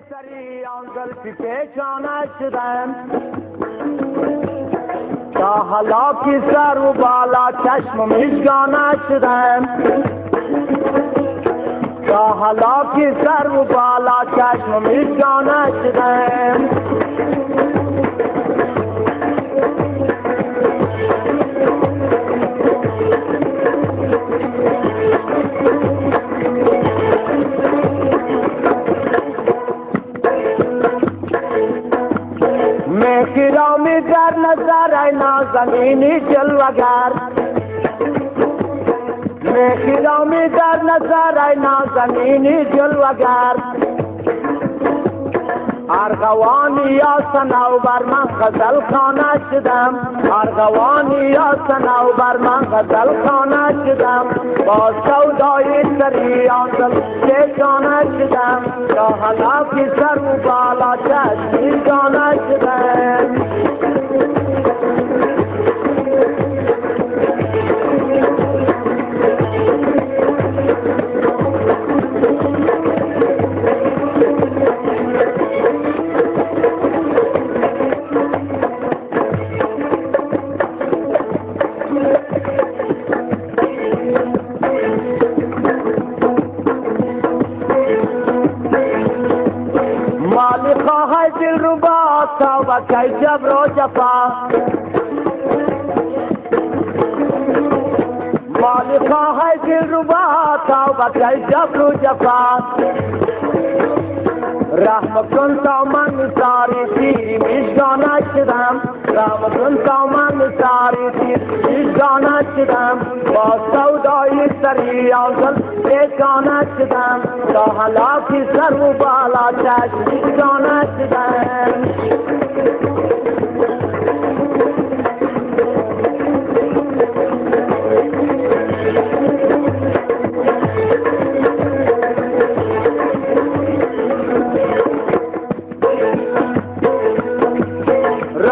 سری آن زلفی پیچانه شدم تا حالا که سر و بالا چشم و میشگانه شدم تا حالا که سر و بالا چشم و میشگانه شدم مهرامی در نظر ای نازنینی جلوگر مهرامی در نظر ای نازنینی جلوگر ارغوانی یا صنوبر من غزل خانه شدم ارغوانی یا صنوبر من غزل خانه شدم با سودای سری آنزل پیچانه شدم تا حالا که سر و بالا چشمی جانه شدم خواهی دل رو با توبه کی جبر و جفا مالی خواهی دل رو با توبه کی جبر و جفا رحم کن تا من نثاری تیری میشگانه شدم رحم کن تا من نثاری تیری میشگانه شدم با سودای سری آنزل پیچانه شدم تا حالا که سر و بالا چشم میشگانه شدم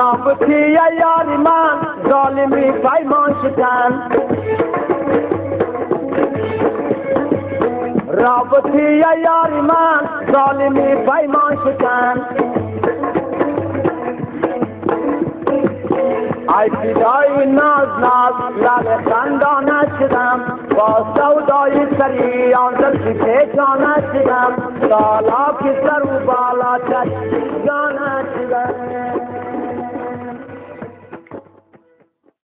رابطی یاری من ظالمی پیمان شدن رابطی یاری من ظالمی پیمان شدن ای فدای ناز لب خندانه شدم با سودای سری آنزل پیچانه شدم تا حالا که سر و بالا چشم جانه شدم